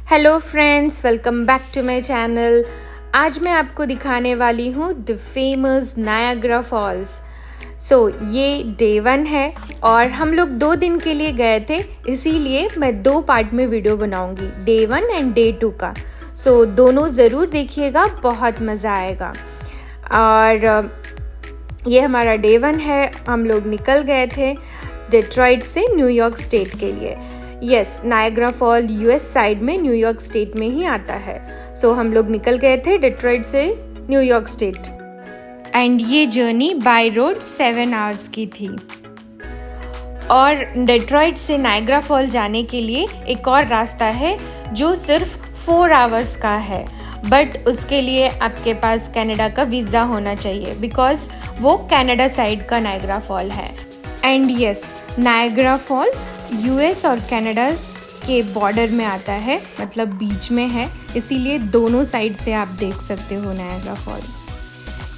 Hello friends, welcome back to my channel. आज मैं आपको दिखाने वाली हूँ द फेमस नायाग्रा फॉल्स। ये डे 1 है और हम लोग 2 दिन के लिए गए थे, इसीलिए मैं 2 पार्ट में वीडियो बनाऊंगी, डे 1 एंड डे 2 का। दोनों ज़रूर देखिएगा, बहुत मज़ा आएगा। और ये हमारा डे 1 है। हम लोग निकल गए थे डेट्रॉइट से न्यूयॉर्क स्टेट के लिए। Yes, Niagara fall US side में न्यूयॉर्क स्टेट में ही आता है। हम लोग निकल गए थे डेट्रॉइट से न्यूयॉर्क स्टेट एंड ये जर्नी बाय रोड 7 आवर्स की थी। और डेट्रॉइट से नायग्रा फॉल जाने के लिए एक और रास्ता है जो सिर्फ 4 आवर्स का है, बट उसके लिए आपके पास कनाडा का वीज़ा होना चाहिए बिकॉज वो कनाडा साइड का नायग्रा फॉल है। And yes, Niagara fall US और कनाडा के बॉर्डर में आता है, मतलब बीच में है, इसीलिए दोनों साइड से आप देख सकते हो नायग्रा फॉल।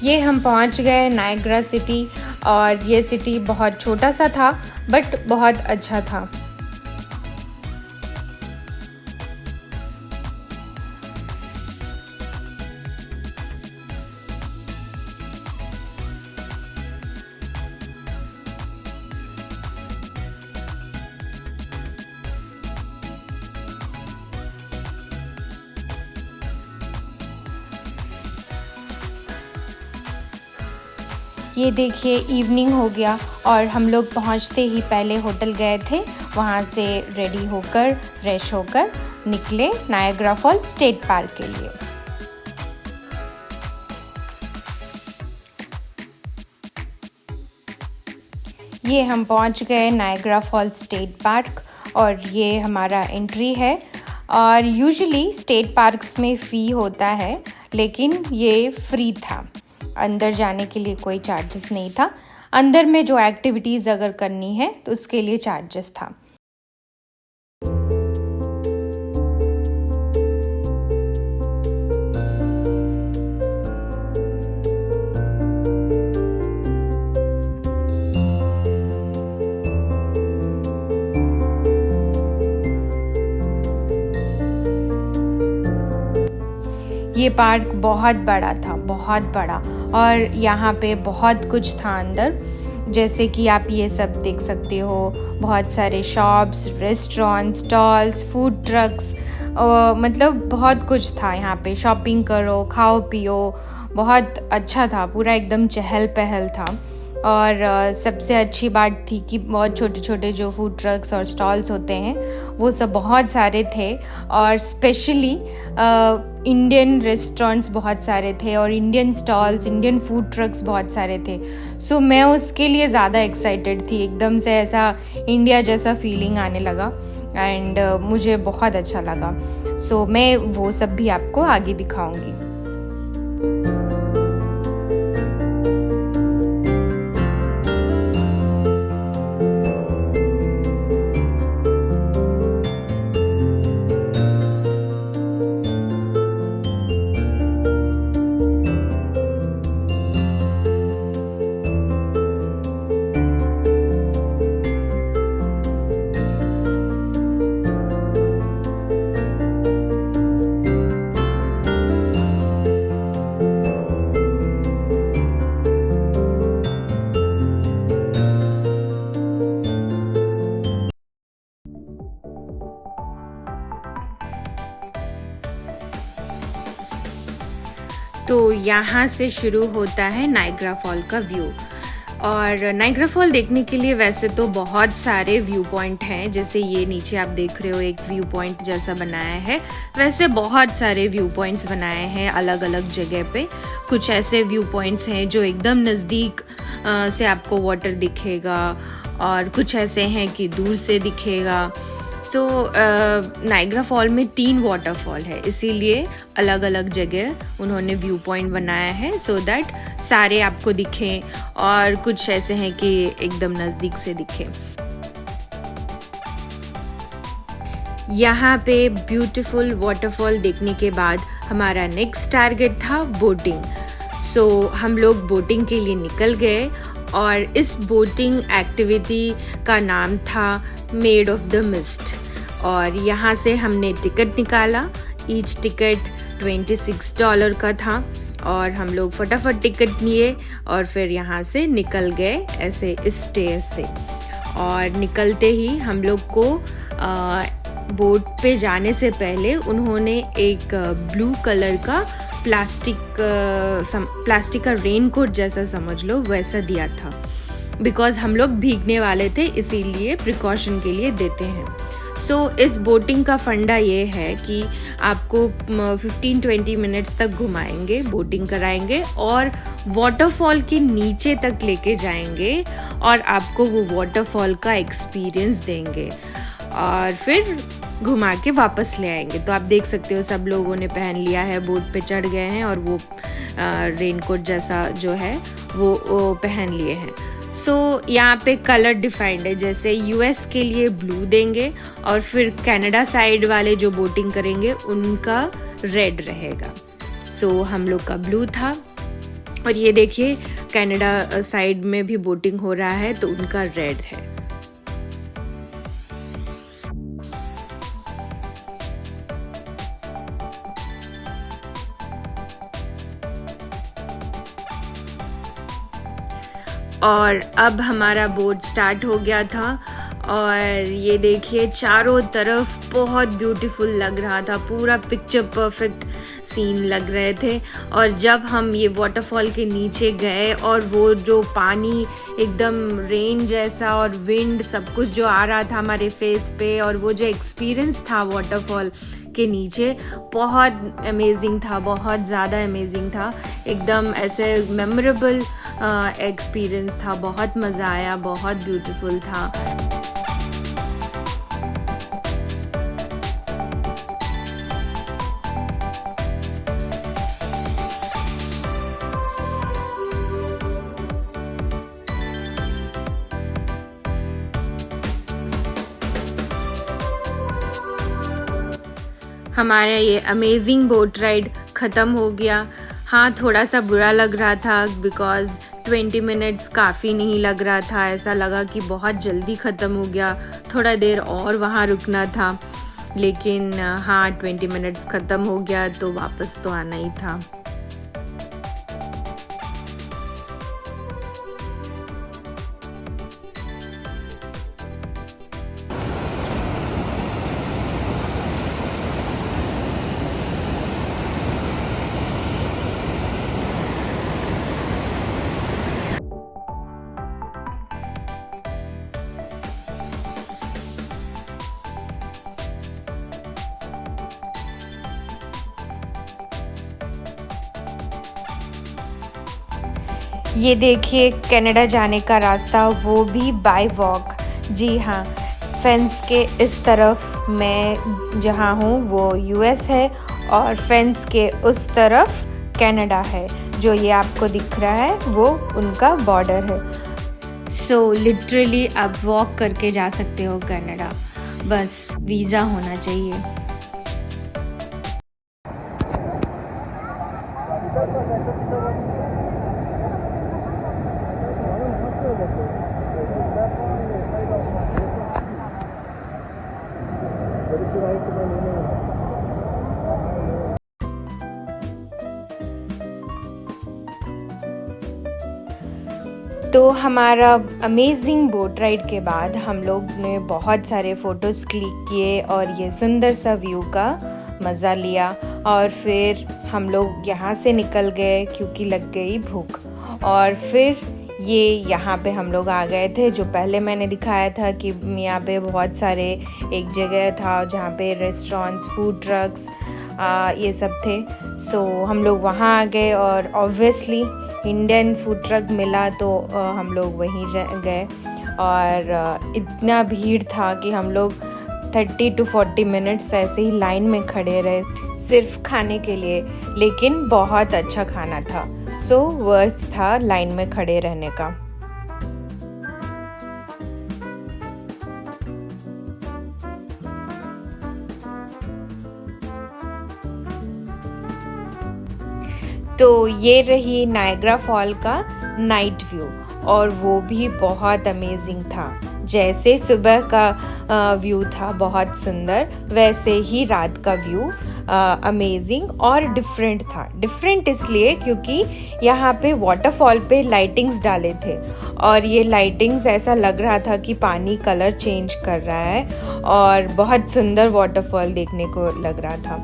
ये हम पहुंच गए नायग्रा सिटी और ये सिटी बहुत छोटा सा था बट बहुत अच्छा था। ये देखिए, इवनिंग हो गया और हम लोग पहुंचते ही पहले होटल गए थे। वहां से रेडी होकर फ्रेश होकर निकले नायग्रा फॉल स्टेट पार्क के लिए। ये हम पहुंच गए नायग्रा फॉल स्टेट पार्क और ये हमारा एंट्री है। और यूजुअली स्टेट पार्क्स में फ़ी होता है, लेकिन ये फ्री था। अंदर जाने के लिए कोई चार्जेस नहीं था। अंदर में जो एक्टिविटीज़ अगर करनी है तो उसके लिए चार्जेस था। ये पार्क बहुत बड़ा था, बहुत बड़ा, और यहाँ पे बहुत कुछ था अंदर, जैसे कि आप ये सब देख सकते हो। बहुत सारे shops, restaurants, stalls, food trucks, मतलब बहुत कुछ था यहाँ पे। शॉपिंग करो, खाओ पियो, बहुत अच्छा था, पूरा एकदम चहल पहल था। और सबसे अच्छी बात थी कि बहुत छोटे छोटे जो फूड ट्रक्स और स्टॉल्स होते हैं वो सब बहुत सारे थे, और स्पेशली इंडियन रेस्टोरेंट्स बहुत सारे थे और Indian stalls, Indian food trucks बहुत सारे थे। मैं उसके लिए ज़्यादा एक्साइटेड थी। एकदम से ऐसा इंडिया जैसा फीलिंग आने लगा एंड मुझे बहुत अच्छा लगा। मैं वो सब भी आपको आगे दिखाऊंगी। तो यहाँ से शुरू होता है नायग्रा फॉल का व्यू। और नायग्रा फॉल देखने के लिए वैसे तो बहुत सारे व्यू पॉइंट हैं, जैसे ये नीचे आप देख रहे हो एक व्यू पॉइंट जैसा बनाया है। वैसे बहुत सारे व्यू पॉइंट्स बनाए हैं अलग अलग जगह पे। कुछ ऐसे व्यू पॉइंट्स हैं जो एकदम नज़दीक से आपको वाटर दिखेगा और कुछ ऐसे हैं कि दूर से दिखेगा। नायग्रा फॉल में 3 वाटरफॉल है, इसीलिए अलग अलग जगह उन्होंने व्यू पॉइंट बनाया है सो दैट सारे आपको दिखें, और कुछ ऐसे हैं कि एकदम नज़दीक से दिखे। यहाँ पे ब्यूटीफुल वाटरफॉल देखने के बाद हमारा नेक्स्ट टारगेट था बोटिंग। हम लोग बोटिंग के लिए निकल गए और इस बोटिंग एक्टिविटी का नाम था मेड ऑफ द मिस्ट। और यहाँ से हमने टिकट निकाला। ईच टिकट $26 का था और हम लोग फटाफट टिकट लिए और फिर यहाँ से निकल गए ऐसे स्टेयर से। और निकलते ही हम लोग को बोट पे जाने से पहले उन्होंने एक ब्लू कलर का प्लास्टिक का रेनकोट जैसा समझ लो वैसा दिया था, बिकॉज़ हम लोग भीगने वाले थे, इसीलिए प्रिकॉशन के लिए देते हैं। सो इस बोटिंग का फंडा ये है कि आपको 15-20 मिनट्स तक घुमाएंगे, बोटिंग कराएंगे और वाटरफॉल के नीचे तक लेके जाएंगे और आपको वो वाटरफॉल का एक्सपीरियंस देंगे और फिर घुमा के वापस ले आएंगे। तो आप देख सकते हो सब लोगों ने पहन लिया है, बोट पे चढ़ गए हैं और वो रेनकोट जैसा जो है वो पहन लिए हैं। सो यहाँ पे कलर डिफाइंड है, जैसे यूएस के लिए ब्लू देंगे और फिर कनाडा साइड वाले जो बोटिंग करेंगे उनका रेड रहेगा। सो हम लोग का ब्लू था और ये देखिए कनाडा साइड में भी बोटिंग हो रहा है तो उनका रेड है। और अब हमारा बोट स्टार्ट हो गया था और ये देखिए चारों तरफ बहुत ब्यूटीफुल लग रहा था, पूरा पिक्चर परफेक्ट सीन लग रहे थे। और जब हम ये वाटरफॉल के नीचे गए और वो जो पानी एकदम रेन जैसा और विंड सब कुछ जो आ रहा था हमारे फेस पे और वो जो एक्सपीरियंस था वाटरफॉल के नीचे बहुत अमेजिंग था, बहुत ज़्यादा अमेजिंग था, एकदम ऐसे मेमोरेबल एक्सपीरियंस था। बहुत मज़ा आया, बहुत ब्यूटीफुल था। हमारा ये अमेजिंग बोट राइड ख़त्म हो गया। हाँ, थोड़ा सा बुरा लग रहा था बिकॉज़ 20 मिनट्स काफ़ी नहीं लग रहा था, ऐसा लगा कि बहुत जल्दी ख़त्म हो गया, थोड़ा देर और वहाँ रुकना था। लेकिन हाँ 20 मिनट्स ख़त्म हो गया तो वापस तो आना ही था। ये देखिए कनाडा जाने का रास्ता, वो भी बाय वॉक। जी हाँ, फेंस के इस तरफ मैं जहाँ हूँ वो यूएस है और फेंस के उस तरफ कनाडा है। जो ये आपको दिख रहा है वो उनका बॉर्डर है। सो लिटरली आप वॉक करके जा सकते हो कनाडा, बस वीज़ा होना चाहिए। तो हमारा अमेजिंग बोट राइड के बाद हम लोग ने बहुत सारे फ़ोटोज़ क्लिक किए और ये सुंदर सा व्यू का मज़ा लिया और फिर हम लोग यहाँ से निकल गए क्योंकि लग गई भूख। और फिर ये यहाँ पे हम लोग आ गए थे, जो पहले मैंने दिखाया था कि यहाँ पे बहुत सारे एक जगह था जहाँ पे रेस्टोरेंट्स, फूड ट्रक्स ये सब थे। सो हम लोग वहाँ आ गए और ऑब्वियसली इंडियन फूड ट्रक मिला तो हम लोग वहीं गए और इतना भीड़ था कि हम लोग 30 to 40 मिनट्स ऐसे ही लाइन में खड़े रहे सिर्फ खाने के लिए, लेकिन बहुत अच्छा खाना था। सो वर्थ था लाइन में खड़े रहने का। तो ये रही नायग्रा फॉल का नाइट व्यू, और वो भी बहुत अमेजिंग था। जैसे सुबह का व्यू था बहुत सुंदर, वैसे ही रात का व्यू अमेजिंग और डिफरेंट था। डिफरेंट इसलिए क्योंकि यहाँ पे वाटरफॉल पे लाइटिंग्स डाले थे, और ये लाइटिंग्स ऐसा लग रहा था कि पानी कलर चेंज कर रहा है, और बहुत सुंदर वाटरफॉल देखने को लग रहा था।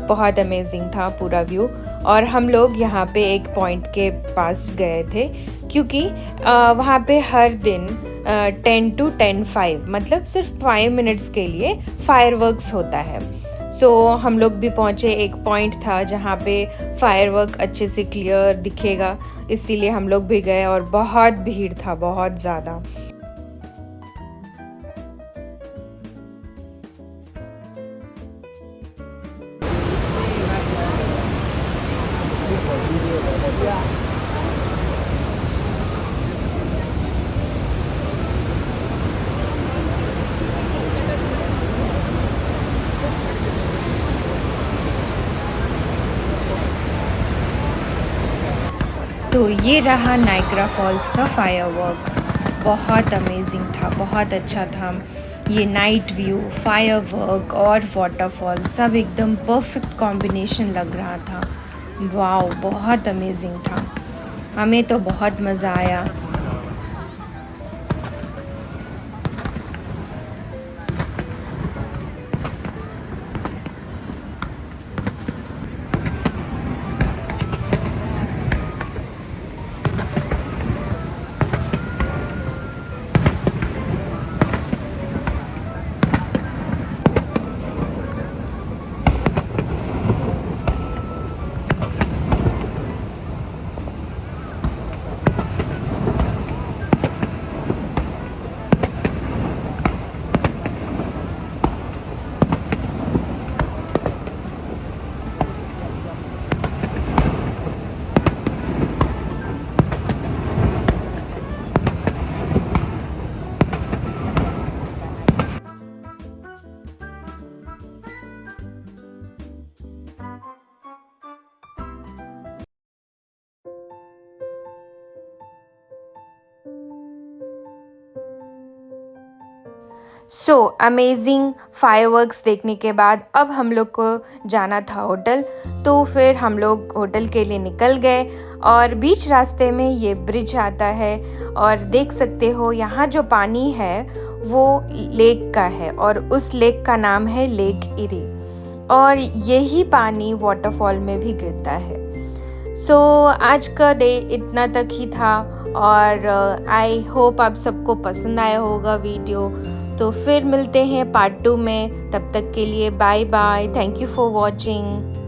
बहुत अमेजिंग था पूरा व्यू। और हम लोग यहाँ पे एक पॉइंट के पास गए थे, क्योंकि वहाँ पे हर दिन 10 to 10:05 मतलब सिर्फ 5 मिनट्स के लिए फायरवर्क्स होता है। हम लोग भी पहुँचे, एक पॉइंट था जहाँ पे फायरवर्क अच्छे से क्लियर दिखेगा, इसीलिए हम लोग भी गए, और बहुत भीड़ था, बहुत ज़्यादा। तो ये रहा नायग्रा फॉल्स का फायरवर्क्स। बहुत अमेजिंग था, बहुत अच्छा था। ये नाइट व्यू, फायरवर्क और वाटरफॉल सब एकदम परफेक्ट कॉम्बिनेशन लग रहा था। वाओ, बहुत अमेजिंग था। हमें तो बहुत मज़ा आया। अमेजिंग फायरवर्क्स देखने के बाद अब हम लोग को जाना था होटल। तो फिर हम लोग होटल के लिए निकल गए, और बीच रास्ते में ये ब्रिज आता है, और देख सकते हो यहाँ जो पानी है वो लेक का है, और उस लेक का नाम है लेक इरी, और यही पानी वाटरफॉल में भी गिरता है। आज का डे इतना तक ही था, और आई होप आप सबको पसंद आया होगा वीडियो। तो फिर मिलते हैं पार्ट 2 में, तब तक के लिए bye bye. Thank you for watching.